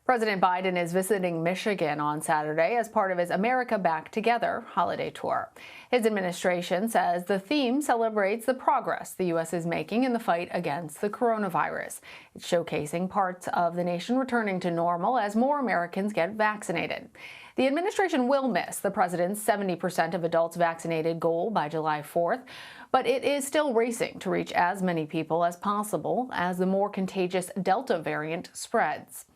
President Biden is visiting Michigan on Saturday as part of his America Back Together holiday tour. His administration says the theme celebrates the progress the U.S. is making in the fight against the coronavirus. It's showcasing parts of the nation returning to normal as more Americans get vaccinated. The administration will miss the president's 70% of adults vaccinated goal by July 4th, but it is still racing to reach as many people as possible as the more contagious Delta variant spreads.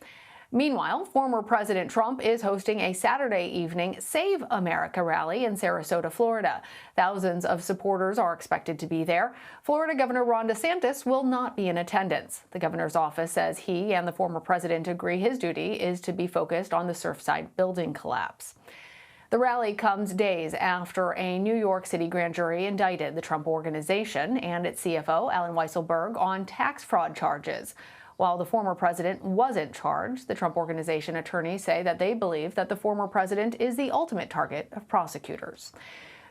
Meanwhile, former President Trump is hosting a Saturday evening Save America rally in Sarasota, Florida. Thousands of supporters are expected to be there. Florida Governor Ron DeSantis will not be in attendance. The governor's office says he and the former president agree his duty is to be focused on the Surfside building collapse. The rally comes days after a New York City grand jury indicted the Trump Organization and its CFO Allen Weisselberg on tax fraud charges. While the former president wasn't charged, the Trump Organization attorneys say that they believe that the former president is the ultimate target of prosecutors.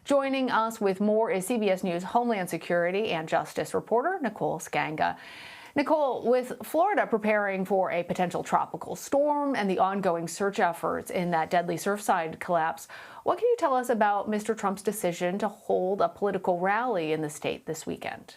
Joining us with more is CBS News Homeland Security and Justice reporter Nicole Sganga. Nicole, with Florida preparing for a potential tropical storm and the ongoing search efforts in that deadly Surfside collapse, what can you tell us about Mr. Trump's decision to hold a political rally in the state this weekend?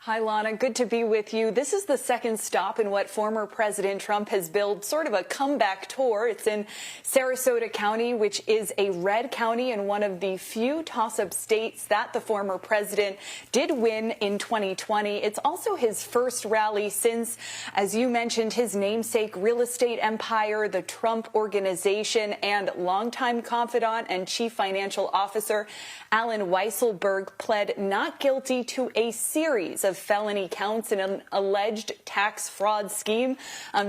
Hi, Lana. Good to be with you. This is the second stop in what former President Trump has billed sort of a comeback tour. It's in Sarasota County, which is a red county and one of the few toss-up states that the former president did win in 2020. It's also his first rally since, as you mentioned, his namesake real estate empire, the Trump Organization, and longtime confidant and chief financial officer Allen Weisselberg pled not guilty to a series of felony counts in an alleged tax fraud scheme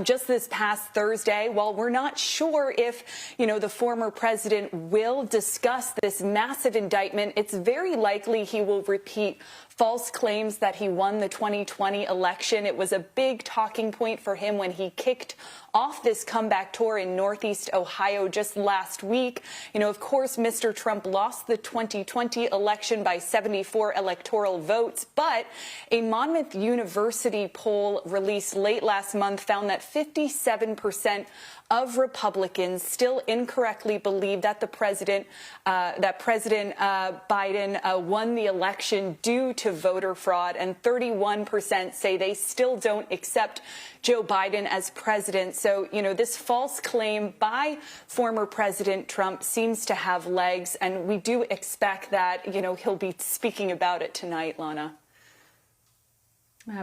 just this past Thursday. While we're not sure if, the former president will discuss this massive indictment, it's very likely he will repeat false claims that he won the 2020 election. It was a big talking point for him when he kicked off this comeback tour in Northeast Ohio just last week. Of course, Mr. Trump lost the 2020 election by 74 electoral votes, but a Monmouth University poll released late last month found that 57% of Republicans still incorrectly believe that President Biden won the election due to voter fraud, and 31% say they still don't accept Joe Biden as president. So, this false claim by former President Trump seems to have legs, and we do expect that, he'll be speaking about it tonight, Lana.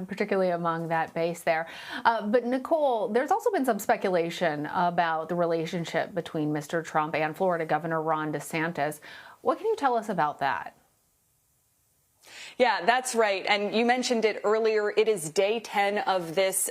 Particularly among that base there. But Nicole, there's also been some speculation about the relationship between Mr. Trump and Florida Governor Ron DeSantis. What can you tell us about that? Yeah, that's right. And you mentioned it earlier. It is day 10 of this,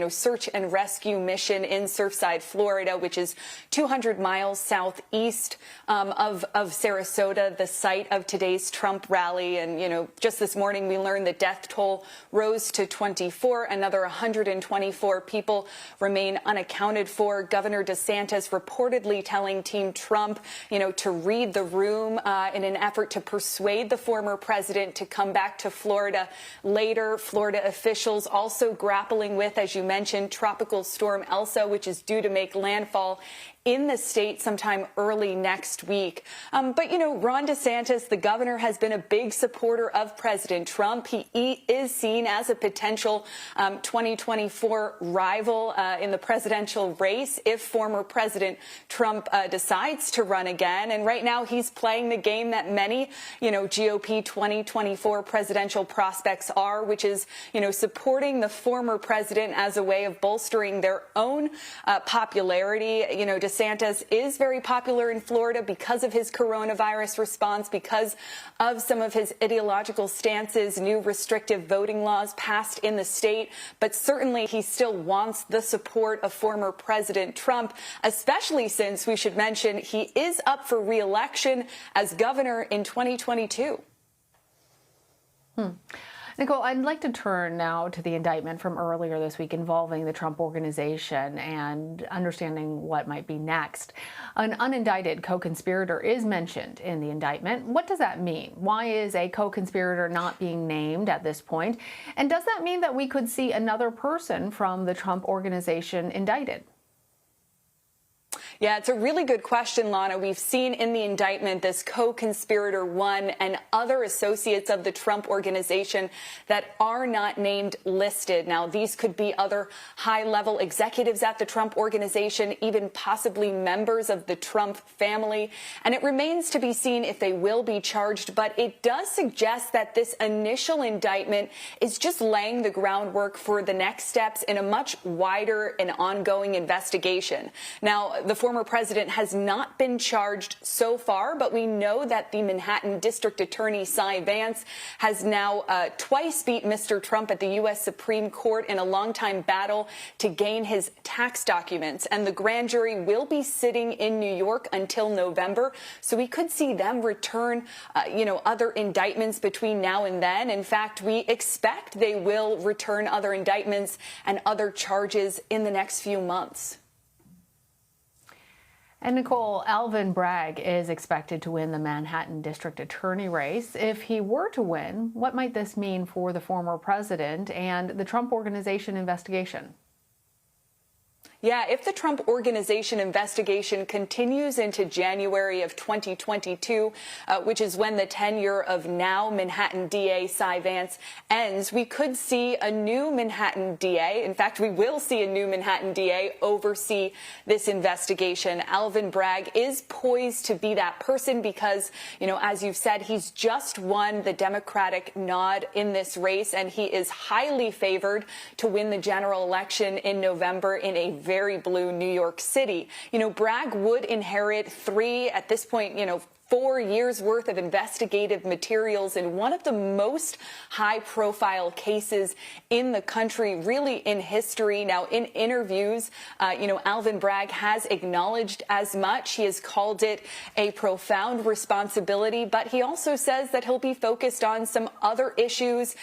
search and rescue mission in Surfside, Florida, which is 200 miles southeast of Sarasota, the site of today's Trump rally. And, just this morning, we learned the death toll rose to 24. Another 124 people remain unaccounted for. Governor DeSantis reportedly telling Team Trump, to read the room in an effort to persuade the former president to come back to Florida later. Florida officials also grappling with, as you mentioned, Tropical Storm Elsa, which is due to make landfall in the state sometime early next week. But, Ron DeSantis, the governor, has been a big supporter of President Trump. He is seen as a potential 2024 rival in the presidential race if former President Trump decides to run again. And right now he's playing the game that many, GOP 2024 presidential prospects are, which is, supporting the former president as a way of bolstering their own popularity. DeSantis is very popular in Florida because of his coronavirus response, because of some of his ideological stances, new restrictive voting laws passed in the state. But certainly he still wants the support of former President Trump, especially since, we should mention, he is up for re-election as governor in 2022. Nicole, I'd like to turn now to the indictment from earlier this week involving the Trump Organization and understanding what might be next. An unindicted co-conspirator is mentioned in the indictment. What does that mean? Why is a co-conspirator not being named at this point? And does that mean that we could see another person from the Trump Organization indicted? Yeah, it's a really good question, Lana. We've seen in the indictment this co-conspirator one and other associates of the Trump Organization that are not named listed. Now, these could be other high-level executives at the Trump Organization, even possibly members of the Trump family. And it remains to be seen if they will be charged. But it does suggest that this initial indictment is just laying the groundwork for the next steps in a much wider and ongoing investigation. Now, the former president has not been charged so far, but we know that the Manhattan District Attorney Cy Vance has now twice beat Mr. Trump at the U.S. Supreme Court in a longtime battle to gain his tax documents. And the grand jury will be sitting in New York until November. So we could see them return, other indictments between now and then. In fact, we expect they will return other indictments and other charges in the next few months. And Nicole, Alvin Bragg is expected to win the Manhattan District Attorney race. If he were to win, what might this mean for the former president and the Trump Organization investigation? Yeah, if the Trump Organization investigation continues into January of 2022, which is when the tenure of now Manhattan DA Cy Vance ends, we could see a new Manhattan DA. In fact, we will see a new Manhattan DA oversee this investigation. Alvin Bragg is poised to be that person because, as you've said, he's just won the Democratic nod in this race, and he is highly favored to win the general election in November in a very blue New York City. Bragg would inherit at this point, 4 years worth of investigative materials in one of the most high-profile cases in the country, really in history. Now, in interviews, Alvin Bragg has acknowledged as much. He has called it a profound responsibility, but he also says that he'll be focused on some other issues,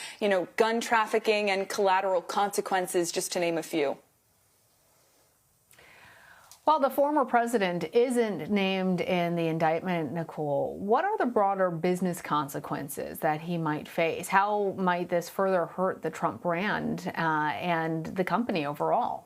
gun trafficking and collateral consequences, just to name a few. While the former president isn't named in the indictment, Nicole, what are the broader business consequences that he might face? How might this further hurt the Trump brand and the company overall?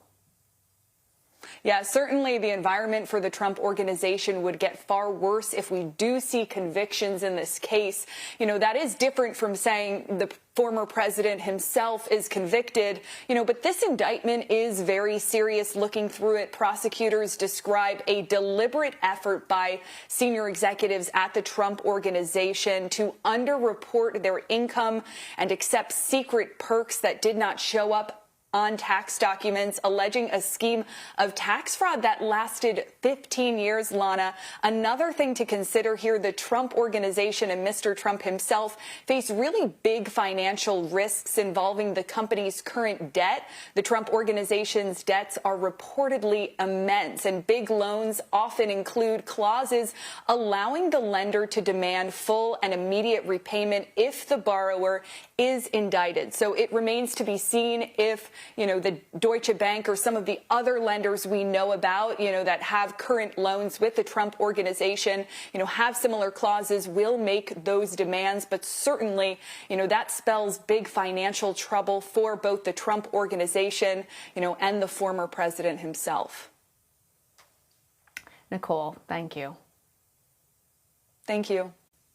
Yeah, certainly the environment for the Trump Organization would get far worse if we do see convictions in this case. That is different from saying the former president himself is convicted, but this indictment is very serious. Looking through it, prosecutors describe a deliberate effort by senior executives at the Trump Organization to underreport their income and accept secret perks that did not show up on tax documents, alleging a scheme of tax fraud that lasted 15 years, Lana. Another thing to consider here, the Trump Organization and Mr. Trump himself face really big financial risks involving the company's current debt. The Trump Organization's debts are reportedly immense, and big loans often include clauses allowing the lender to demand full and immediate repayment if the borrower is indicted. So it remains to be seen if the Deutsche Bank or some of the other lenders we know about, that have current loans with the Trump Organization, have similar clauses, will make those demands. But certainly, that spells big financial trouble for both the Trump Organization, and the former president himself. Nicole, thank you. Thank you.